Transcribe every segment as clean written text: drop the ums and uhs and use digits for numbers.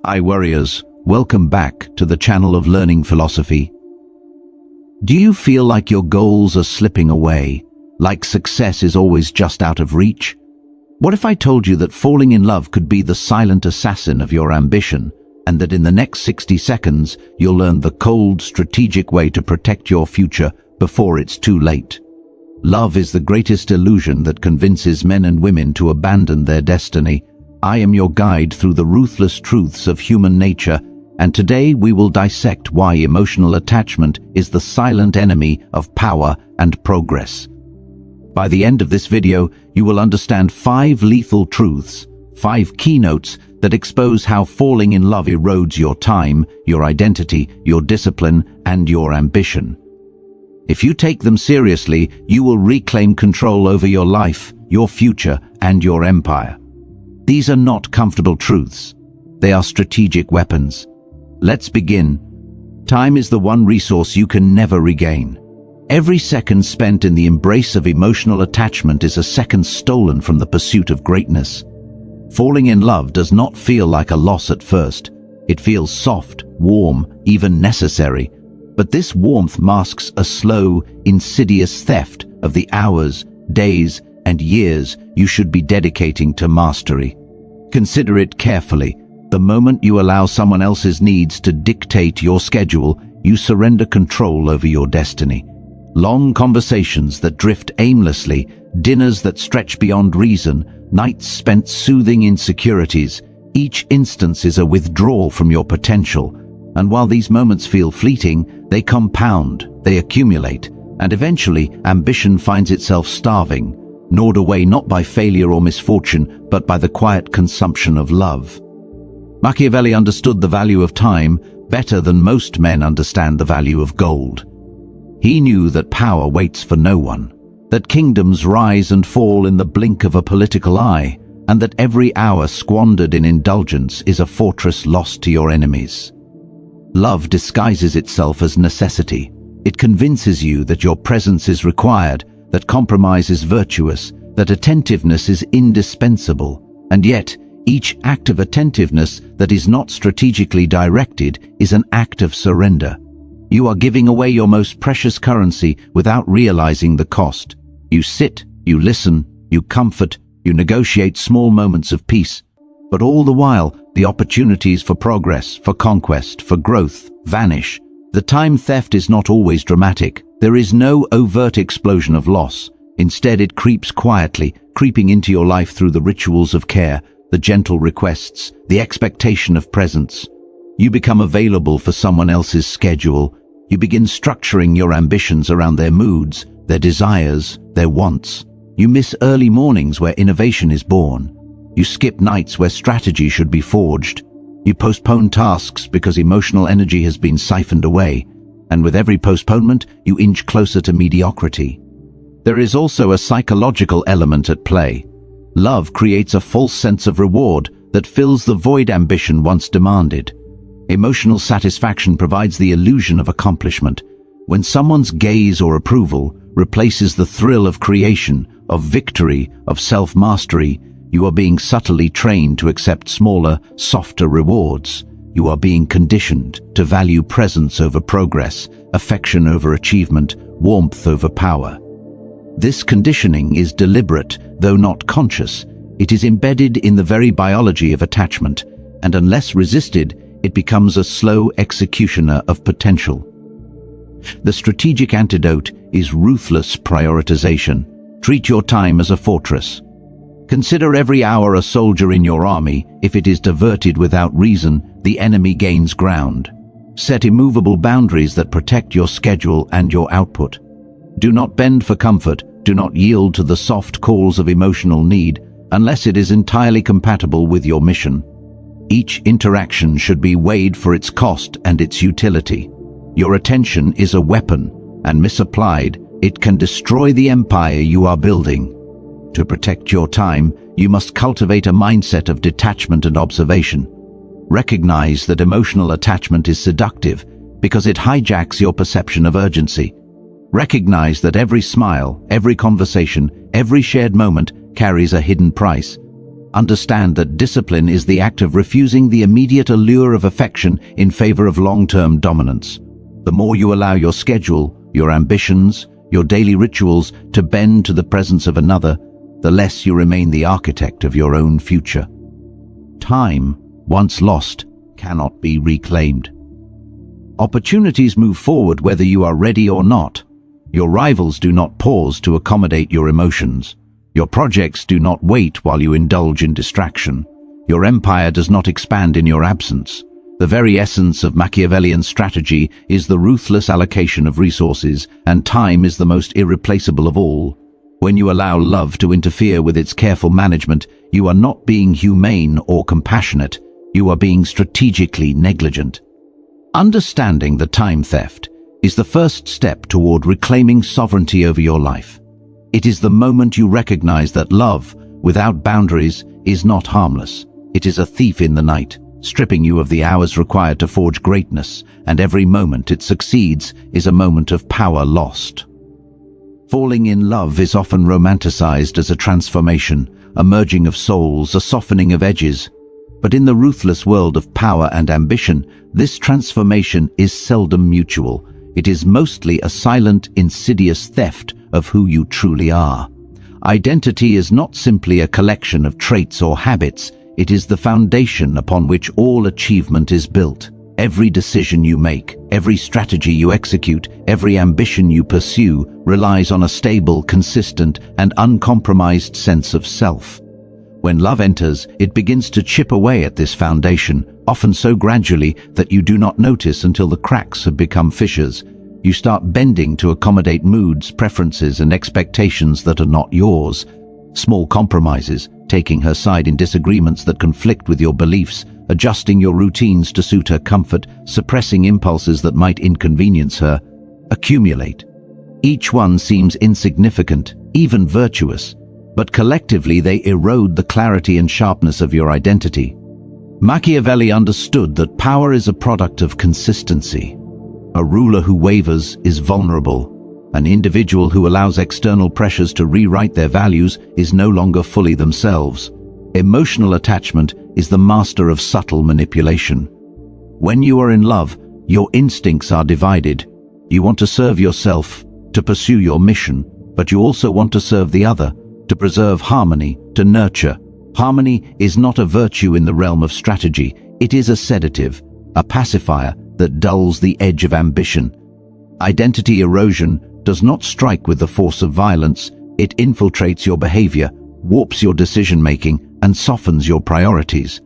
Hi warriors, welcome back to the channel of learning philosophy. Do you feel like your goals are slipping away, like success is always just out of reach? What if I told you that falling in love could be the silent assassin of your ambition, and that in the next 60 seconds you'll learn the cold, strategic way to protect your future before it's too late? Love is the greatest illusion that convinces men and women to abandon their destiny. I am your guide through the ruthless truths of human nature, and today we will dissect why emotional attachment is the silent enemy of power and progress. By the end of this video, you will understand 5 lethal truths, 5 keynotes that expose how falling in love erodes your time, your identity, your discipline, and your ambition. If you take them seriously, you will reclaim control over your life, your future, and your empire. These are not comfortable truths. They are strategic weapons. Let's begin. Time is the one resource you can never regain. Every second spent in the embrace of emotional attachment is a second stolen from the pursuit of greatness. Falling in love does not feel like a loss at first. It feels soft, warm, even necessary. But this warmth masks a slow, insidious theft of the hours, days, and years you should be dedicating to mastery. Consider it carefully. The moment you allow someone else's needs to dictate your schedule, you surrender control over your destiny. Long conversations that drift aimlessly, dinners that stretch beyond reason, nights spent soothing insecurities, each instance is a withdrawal from your potential. And while these moments feel fleeting, they compound, they accumulate, and eventually ambition finds itself starving, gnawed away not by failure or misfortune, but by the quiet consumption of love. Machiavelli understood the value of time better than most men understand the value of gold. He knew that power waits for no one, that kingdoms rise and fall in the blink of a political eye, and that every hour squandered in indulgence is a fortress lost to your enemies. Love disguises itself as necessity. It convinces you that your presence is required, that compromise is virtuous, that attentiveness is indispensable. And yet, each act of attentiveness that is not strategically directed is an act of surrender. You are giving away your most precious currency without realizing the cost. You sit, you listen, you comfort, you negotiate small moments of peace. But all the while, the opportunities for progress, for conquest, for growth vanish. The time theft is not always dramatic. There is no overt explosion of loss. Instead, it creeps quietly, creeping into your life through the rituals of care, the gentle requests, the expectation of presence. You become available for someone else's schedule. You begin structuring your ambitions around their moods, their desires, their wants. You miss early mornings where innovation is born. You skip nights where strategy should be forged. You postpone tasks because emotional energy has been siphoned away. And with every postponement, you inch closer to mediocrity. There is also a psychological element at play. Love creates a false sense of reward that fills the void ambition once demanded. Emotional satisfaction provides the illusion of accomplishment. When someone's gaze or approval replaces the thrill of creation, of victory, of self-mastery, you are being subtly trained to accept smaller, softer rewards. You are being conditioned to value presence over progress, affection over achievement, warmth over power. This conditioning is deliberate, though not conscious. It is embedded in the very biology of attachment, and unless resisted, it becomes a slow executioner of potential. The strategic antidote is ruthless prioritization. Treat your time as a fortress. Consider every hour a soldier in your army. If it is diverted without reason, the enemy gains ground. Set immovable boundaries that protect your schedule and your output. Do not bend for comfort. Do not yield to the soft calls of emotional need unless it is entirely compatible with your mission. Each interaction should be weighed for its cost and its utility. Your attention is a weapon, and misapplied, it can destroy the empire you are building. To protect your time, you must cultivate a mindset of detachment and observation. Recognize that emotional attachment is seductive because it hijacks your perception of urgency. Recognize that every smile, every conversation, every shared moment carries a hidden price. Understand that discipline is the act of refusing the immediate allure of affection in favor of long-term dominance. The more you allow your schedule, your ambitions, your daily rituals to bend to the presence of another, the less you remain the architect of your own future. Time, once lost, cannot be reclaimed. Opportunities move forward whether you are ready or not. Your rivals do not pause to accommodate your emotions. Your projects do not wait while you indulge in distraction. Your empire does not expand in your absence. The very essence of Machiavellian strategy is the ruthless allocation of resources, and time is the most irreplaceable of all. When you allow love to interfere with its careful management, you are not being humane or compassionate. You are being strategically negligent. Understanding the time theft is the first step toward reclaiming sovereignty over your life. It is the moment you recognize that love, without boundaries, is not harmless. It is a thief in the night, stripping you of the hours required to forge greatness, and every moment it succeeds is a moment of power lost. Falling in love is often romanticized as a transformation, a merging of souls, a softening of edges. But in the ruthless world of power and ambition, this transformation is seldom mutual. It is mostly a silent, insidious theft of who you truly are. Identity is not simply a collection of traits or habits. It is the foundation upon which all achievement is built. Every decision you make, every strategy you execute, every ambition you pursue relies on a stable, consistent, and uncompromised sense of self. When love enters, it begins to chip away at this foundation, often so gradually that you do not notice until the cracks have become fissures. You start bending to accommodate moods, preferences, and expectations that are not yours. Small compromises, taking her side in disagreements that conflict with your beliefs, adjusting your routines to suit her comfort, suppressing impulses that might inconvenience her, accumulate. Each one seems insignificant, even virtuous, but collectively they erode the clarity and sharpness of your identity. Machiavelli understood that power is a product of consistency. A ruler who wavers is vulnerable. An individual who allows external pressures to rewrite their values is no longer fully themselves. Emotional attachment is the master of subtle manipulation. When you are in love, your instincts are divided. You want to serve yourself, to pursue your mission, but you also want to serve the other, to preserve harmony, to nurture. Harmony is not a virtue in the realm of strategy. It is a sedative, a pacifier that dulls the edge of ambition. Identity erosion does not strike with the force of violence. It infiltrates your behavior, warps your decision-making, and softens your priorities.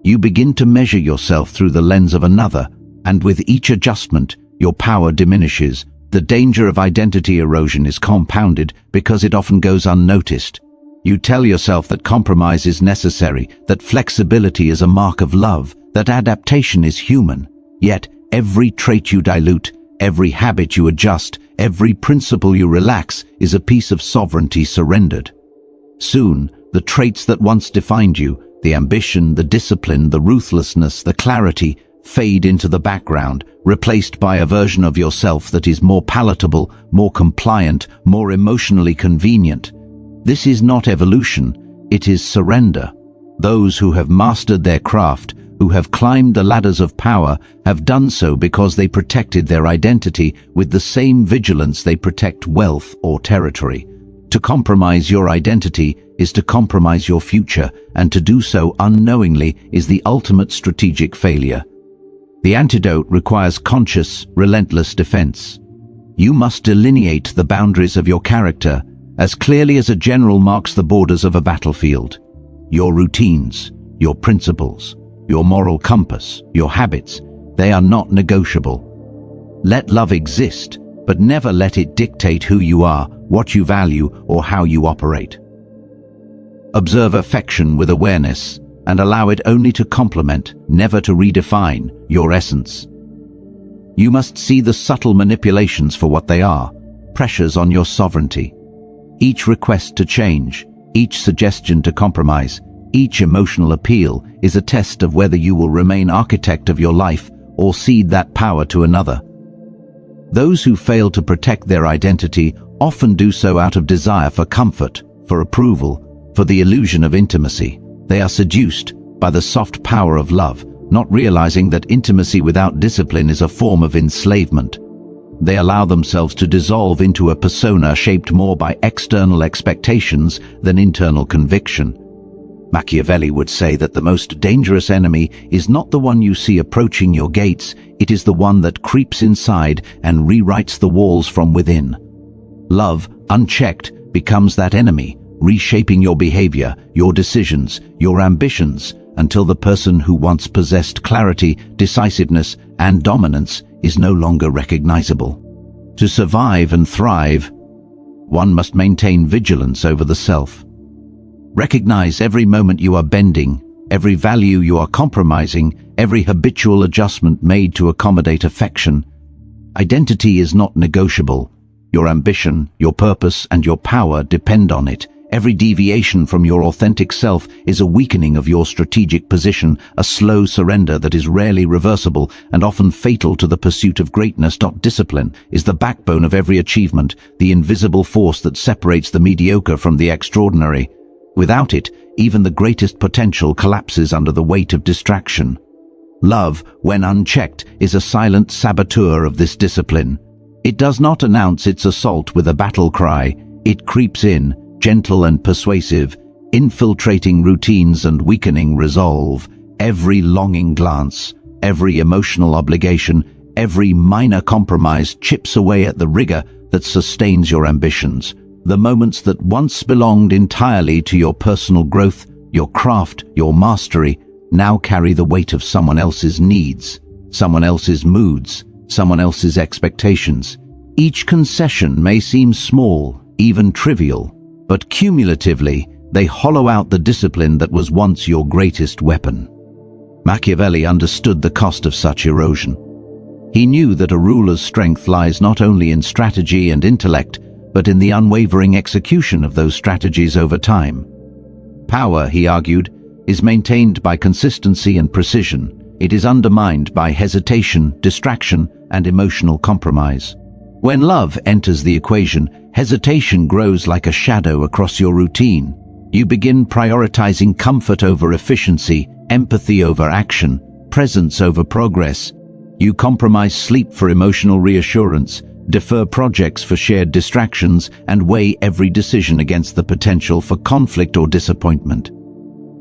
You begin to measure yourself through the lens of another, and with each adjustment, your power diminishes. The danger of identity erosion is compounded because it often goes unnoticed. You tell yourself that compromise is necessary, that flexibility is a mark of love, that adaptation is human. Yet, every trait you dilute, every habit you adjust, every principle you relax is a piece of sovereignty surrendered. Soon, the traits that once defined you, the ambition, the discipline, the ruthlessness, the clarity, fade into the background, replaced by a version of yourself that is more palatable, more compliant, more emotionally convenient. This is not evolution, it is surrender. Those who have mastered their craft, who have climbed the ladders of power, have done so because they protected their identity with the same vigilance they protect wealth or territory. To compromise your identity is to compromise your future, and to do so unknowingly is the ultimate strategic failure. The antidote requires conscious, relentless defense. You must delineate the boundaries of your character as clearly as a general marks the borders of a battlefield. Your routines, your principles, your moral compass, your habits, they are not negotiable. Let love exist, but never let it dictate who you are, what you value, or how you operate. Observe affection with awareness and allow it only to complement, never to redefine, your essence. You must see the subtle manipulations for what they are, pressures on your sovereignty. Each request to change, each suggestion to compromise, each emotional appeal is a test of whether you will remain architect of your life or cede that power to another. Those who fail to protect their identity often do so out of desire for comfort, for approval, for the illusion of intimacy. They are seduced by the soft power of love, not realizing that intimacy without discipline is a form of enslavement. They allow themselves to dissolve into a persona shaped more by external expectations than internal conviction. Machiavelli would say that the most dangerous enemy is not the one you see approaching your gates, it is the one that creeps inside and rewrites the walls from within. Love, unchecked, becomes that enemy, reshaping your behavior, your decisions, your ambitions, until the person who once possessed clarity, decisiveness, and dominance is no longer recognizable. To survive and thrive, one must maintain vigilance over the self. Recognize every moment you are bending, every value you are compromising, every habitual adjustment made to accommodate affection. Identity is not negotiable. Your ambition, your purpose, and your power depend on it. Every deviation from your authentic self is a weakening of your strategic position, a slow surrender that is rarely reversible and often fatal to the pursuit of greatness. Discipline is the backbone of every achievement, the invisible force that separates the mediocre from the extraordinary. Without it, even the greatest potential collapses under the weight of distraction. Love, when unchecked, is a silent saboteur of this discipline. It does not announce its assault with a battle cry. It creeps in, gentle and persuasive, infiltrating routines and weakening resolve. Every longing glance, every emotional obligation, every minor compromise chips away at the rigor that sustains your ambitions. The moments that once belonged entirely to your personal growth, your craft, your mastery, now carry the weight of someone else's needs, someone else's moods, someone else's expectations. Each concession may seem small, even trivial, but cumulatively, they hollow out the discipline that was once your greatest weapon. Machiavelli understood the cost of such erosion. He knew that a ruler's strength lies not only in strategy and intellect, but in the unwavering execution of those strategies over time. Power, he argued, is maintained by consistency and precision. It is undermined by hesitation, distraction, and emotional compromise. When love enters the equation, hesitation grows like a shadow across your routine. You begin prioritizing comfort over efficiency, empathy over action, presence over progress. You compromise sleep for emotional reassurance, defer projects for shared distractions, and weigh every decision against the potential for conflict or disappointment.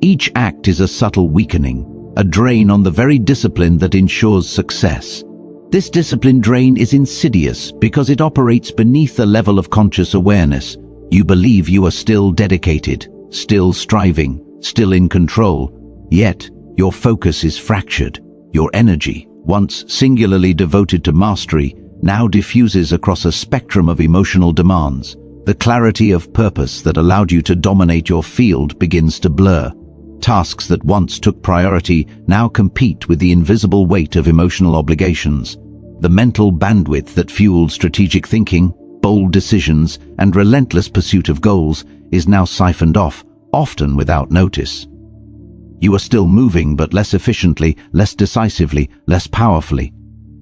Each act is a subtle weakening, a drain on the very discipline that ensures success. This discipline drain is insidious because it operates beneath a level of conscious awareness. You believe you are still dedicated, still striving, still in control, yet your focus is fractured. Your energy, once singularly devoted to mastery, now diffuses across a spectrum of emotional demands. The clarity of purpose that allowed you to dominate your field begins to blur. Tasks that once took priority now compete with the invisible weight of emotional obligations. The mental bandwidth that fueled strategic thinking, bold decisions, and relentless pursuit of goals is now siphoned off, often without notice. You are still moving, but less efficiently, less decisively, less powerfully.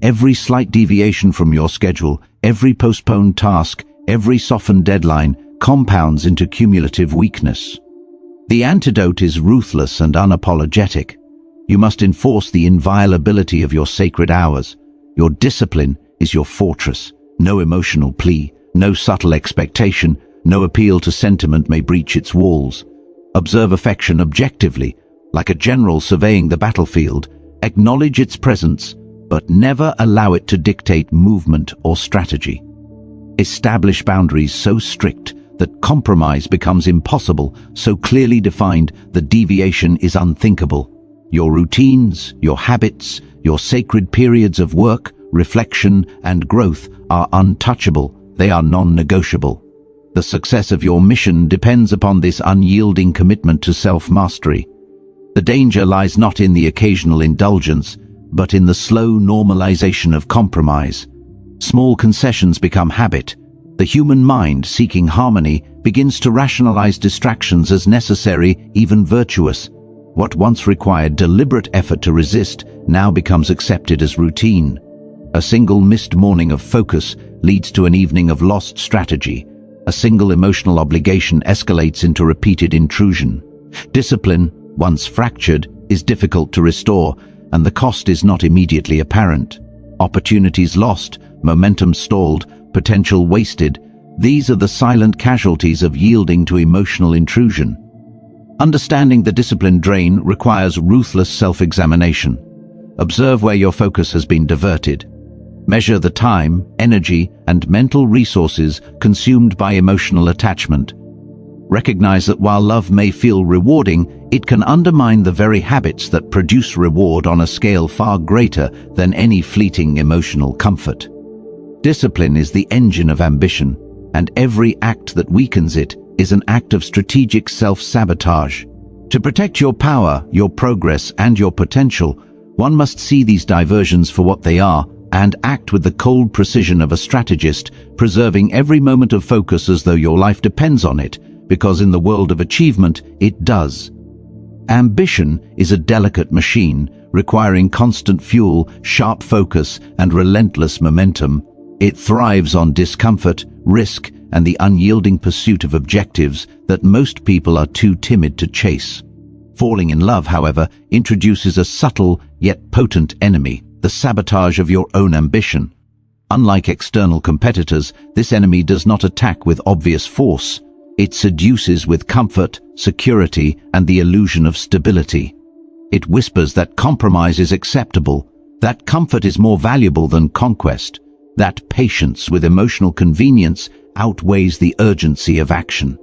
Every slight deviation from your schedule, every postponed task, every softened deadline compounds into cumulative weakness. The antidote is ruthless and unapologetic. You must enforce the inviolability of your sacred hours. Your discipline is your fortress. No emotional plea, no subtle expectation, no appeal to sentiment may breach its walls. Observe affection objectively, like a general surveying the battlefield. Acknowledge its presence, but never allow it to dictate movement or strategy. Establish boundaries so strict that compromise becomes impossible, so clearly defined that deviation is unthinkable. Your routines, your habits, your sacred periods of work, reflection, and growth are untouchable. They are non-negotiable. The success of your mission depends upon this unyielding commitment to self-mastery. The danger lies not in the occasional indulgence, but in the slow normalization of compromise. Small concessions become habit. The human mind, seeking harmony, begins to rationalize distractions as necessary, even virtuous. What once required deliberate effort to resist now becomes accepted as routine. A single missed morning of focus leads to an evening of lost strategy. A single emotional obligation escalates into repeated intrusion. Discipline, once fractured, is difficult to restore, and the cost is not immediately apparent. Opportunities lost, momentum stalled, potential wasted. These are the silent casualties of yielding to emotional intrusion. Understanding the discipline drain requires ruthless self-examination. Observe where your focus has been diverted. Measure the time, energy, and mental resources consumed by emotional attachment. Recognize that while love may feel rewarding, it can undermine the very habits that produce reward on a scale far greater than any fleeting emotional comfort. Discipline is the engine of ambition, and every act that weakens it is an act of strategic self-sabotage. To protect your power, your progress, and your potential, one must see these diversions for what they are and act with the cold precision of a strategist, preserving every moment of focus as though your life depends on it, because in the world of achievement, it does. Ambition is a delicate machine, requiring constant fuel, sharp focus, and relentless momentum. It thrives on discomfort, risk, and the unyielding pursuit of objectives that most people are too timid to chase. Falling in love, however, introduces a subtle yet potent enemy, the sabotage of your own ambition. Unlike external competitors, this enemy does not attack with obvious force. It seduces with comfort, security, and the illusion of stability. It whispers that compromise is acceptable, that comfort is more valuable than conquest, that patience with emotional convenience outweighs the urgency of action.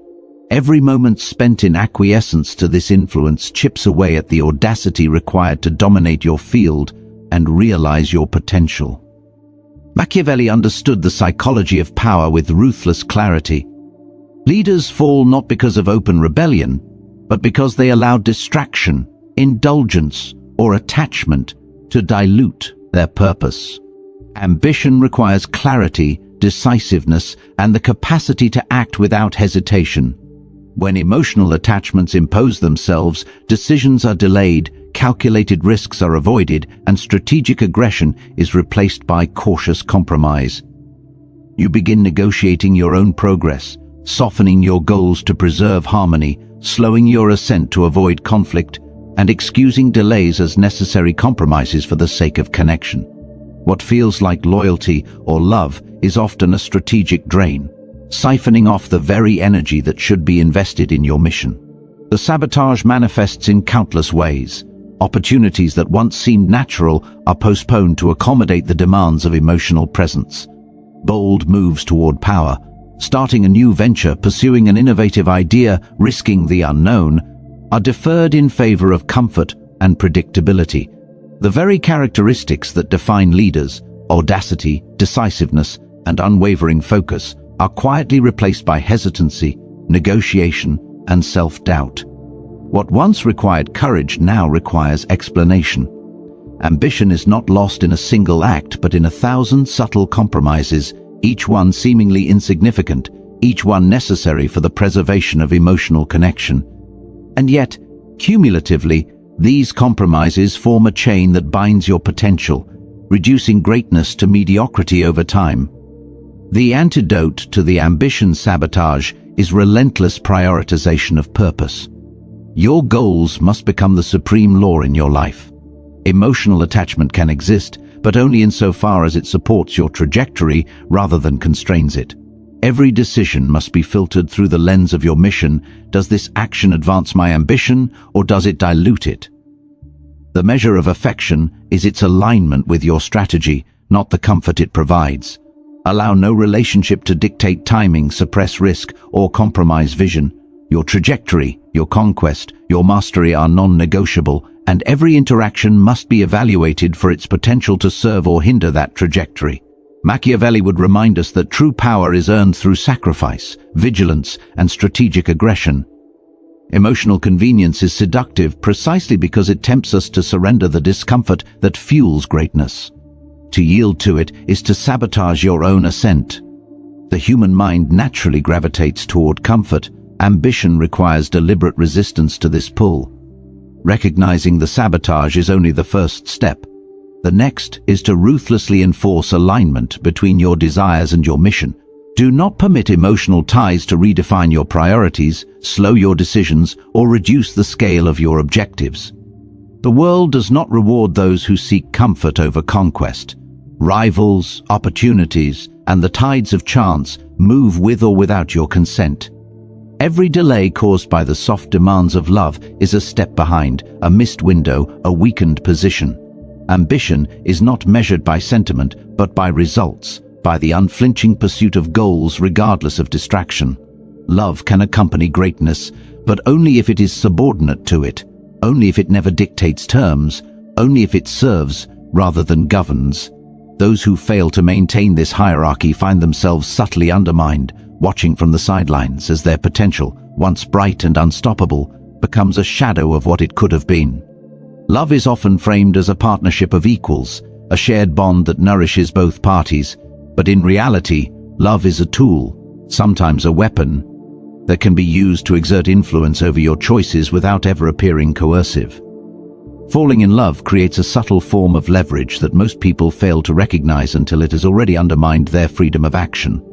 Every moment spent in acquiescence to this influence chips away at the audacity required to dominate your field and realize your potential. Machiavelli understood the psychology of power with ruthless clarity. Leaders fall not because of open rebellion, but because they allow distraction, indulgence, or attachment to dilute their purpose. Ambition requires clarity, decisiveness, and the capacity to act without hesitation. When emotional attachments impose themselves, decisions are delayed, calculated risks are avoided, and strategic aggression is replaced by cautious compromise. You begin negotiating your own progress, softening your goals to preserve harmony, slowing your ascent to avoid conflict, and excusing delays as necessary compromises for the sake of connection. What feels like loyalty or love is often a strategic drain, siphoning off the very energy that should be invested in your mission. The sabotage manifests in countless ways. Opportunities that once seemed natural are postponed to accommodate the demands of emotional presence. Bold moves toward power, starting a new venture, pursuing an innovative idea, risking the unknown, are deferred in favor of comfort and predictability. The very characteristics that define leaders, audacity, decisiveness, and unwavering focus, are quietly replaced by hesitancy, negotiation, and self-doubt. What once required courage now requires explanation. Ambition is not lost in a single act, but in 1,000 subtle compromises, each one seemingly insignificant, each one necessary for the preservation of emotional connection. And yet, cumulatively, these compromises form a chain that binds your potential, reducing greatness to mediocrity over time. The antidote to the ambition sabotage is relentless prioritization of purpose. Your goals must become the supreme law in your life. Emotional attachment can exist, but only insofar as it supports your trajectory rather than constrains it. Every decision must be filtered through the lens of your mission. Does this action advance my ambition, or does it dilute it? The measure of affection is its alignment with your strategy, not the comfort it provides. Allow no relationship to dictate timing, suppress risk, or compromise vision. Your trajectory, your conquest, your mastery are non-negotiable, and every interaction must be evaluated for its potential to serve or hinder that trajectory. Machiavelli would remind us that true power is earned through sacrifice, vigilance, and strategic aggression. Emotional convenience is seductive precisely because it tempts us to surrender the discomfort that fuels greatness. To yield to it is to sabotage your own ascent. The human mind naturally gravitates toward comfort. Ambition requires deliberate resistance to this pull. Recognizing the sabotage is only the first step. The next is to ruthlessly enforce alignment between your desires and your mission. Do not permit emotional ties to redefine your priorities. slow your decisions, or reduce the scale of your objectives. The world does not reward those who seek comfort over conquest. Rivals, opportunities, and the tides of chance move with or without your consent. Every delay caused by the soft demands of love is a step behind, a missed window, a weakened position. Ambition is not measured by sentiment, but by results, by the unflinching pursuit of goals regardless of distraction. Love can accompany greatness, but only if it is subordinate to it, only if it never dictates terms, only if it serves rather than governs. Those who fail to maintain this hierarchy find themselves subtly undermined, watching from the sidelines as their potential, once bright and unstoppable, becomes a shadow of what it could have been. Love is often framed as a partnership of equals, a shared bond that nourishes both parties, but in reality, love is a tool, sometimes a weapon, that can be used to exert influence over your choices without ever appearing coercive. Falling in love creates a subtle form of leverage that most people fail to recognize until it has already undermined their freedom of action.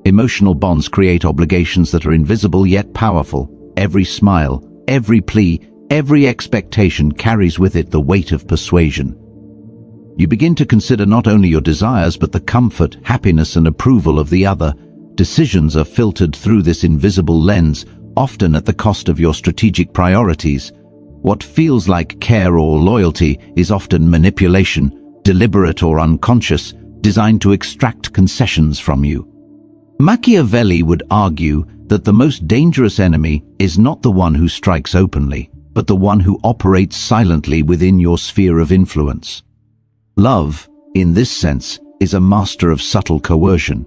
Emotional bonds create obligations that are invisible yet powerful. Every smile, every plea, every expectation carries with it the weight of persuasion. You begin to consider not only your desires but the comfort, happiness, and approval of the other. Decisions are filtered through this invisible lens, often at the cost of your strategic priorities. What feels like care or loyalty is often manipulation, deliberate or unconscious, designed to extract concessions from you. Machiavelli would argue that the most dangerous enemy is not the one who strikes openly, but the one who operates silently within your sphere of influence. Love, in this sense, is a master of subtle coercion.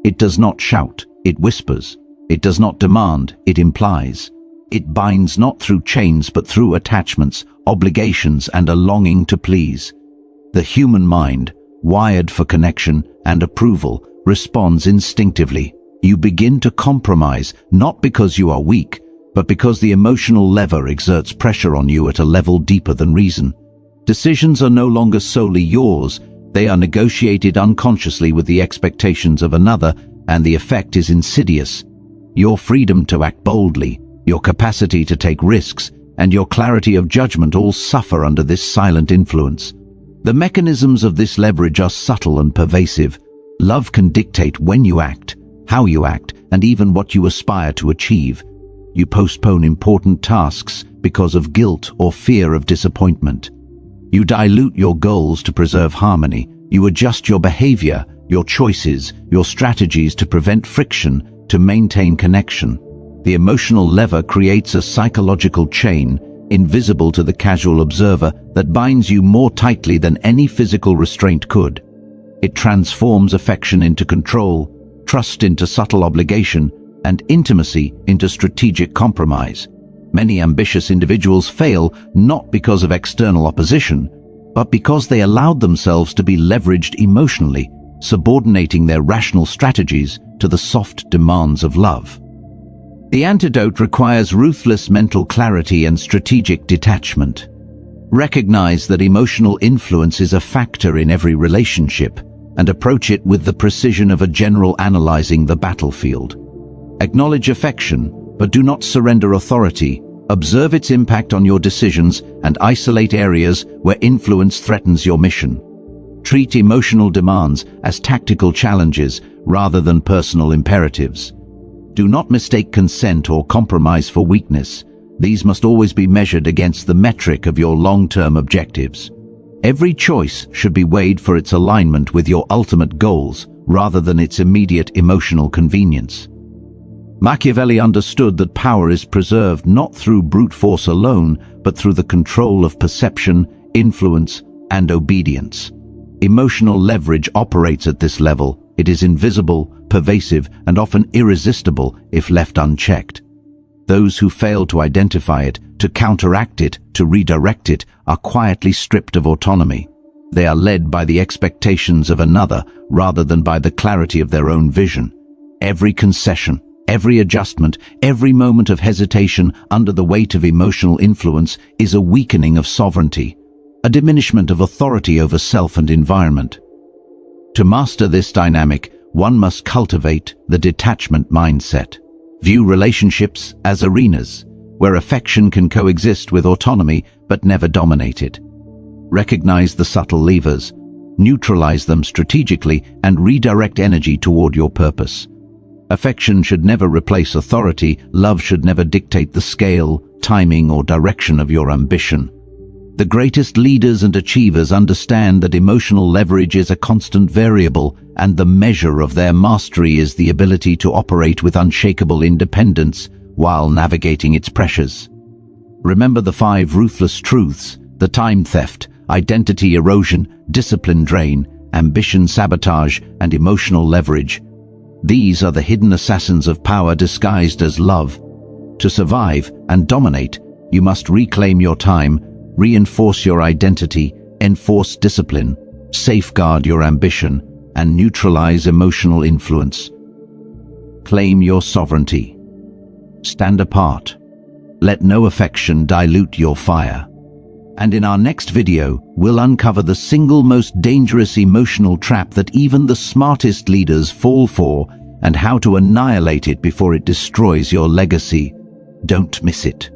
It does not shout, it whispers. It does not demand, it implies. It binds not through chains but through attachments, obligations, and a longing to please. The human mind, wired for connection and approval, responds instinctively. You begin to compromise, not because you are weak, but because the emotional lever exerts pressure on you at a level deeper than reason. Decisions are no longer solely yours, they are negotiated unconsciously with the expectations of another, and the effect is insidious. Your freedom to act boldly, your capacity to take risks, and your clarity of judgment all suffer under this silent influence. The mechanisms of this leverage are subtle and pervasive. Love can dictate when you act, how you act, and even what you aspire to achieve. You postpone important tasks because of guilt or fear of disappointment. You dilute your goals to preserve harmony. You adjust your behavior, your choices, your strategies to prevent friction, to maintain connection. The emotional lever creates a psychological chain, invisible to the casual observer, that binds you more tightly than any physical restraint could. It transforms affection into control, trust into subtle obligation, and intimacy into strategic compromise. Many ambitious individuals fail not because of external opposition, but because they allowed themselves to be leveraged emotionally, subordinating their rational strategies to the soft demands of love. The antidote requires ruthless mental clarity and strategic detachment. Recognize that emotional influence is a factor in every relationship, and approach it with the precision of a general analyzing the battlefield. Acknowledge affection, but do not surrender authority. Observe its impact on your decisions and isolate areas where influence threatens your mission. Treat emotional demands as tactical challenges rather than personal imperatives. Do not mistake consent or compromise for weakness. These must always be measured against the metric of your long-term objectives. Every choice should be weighed for its alignment with your ultimate goals rather than its immediate emotional convenience. Machiavelli understood that power is preserved not through brute force alone, but through the control of perception, influence, and obedience. Emotional leverage operates at this level. It is invisible, pervasive, and often irresistible if left unchecked. Those who fail to identify it, to counteract it, to redirect it, are quietly stripped of autonomy. They are led by the expectations of another rather than by the clarity of their own vision. Every concession, every adjustment, every moment of hesitation under the weight of emotional influence is a weakening of sovereignty, a diminishment of authority over self and environment. To master this dynamic, one must cultivate the detachment mindset. View relationships as arenas, where affection can coexist with autonomy but never dominate it. Recognize the subtle levers, neutralize them strategically, and redirect energy toward your purpose. Affection should never replace authority, love should never dictate the scale, timing, or direction of your ambition. The greatest leaders and achievers understand that emotional leverage is a constant variable, and the measure of their mastery is the ability to operate with unshakable independence while navigating its pressures. Remember the 5 ruthless truths: the time theft, identity erosion, discipline drain, ambition sabotage, and emotional leverage. These are the hidden assassins of power disguised as love. To survive and dominate, you must reclaim your time, reinforce your identity, enforce discipline, safeguard your ambition, and neutralize emotional influence. Claim your sovereignty. Stand apart. Let no affection dilute your fire. And in our next video, we'll uncover the single most dangerous emotional trap that even the smartest leaders fall for, and how to annihilate it before it destroys your legacy. Don't miss it.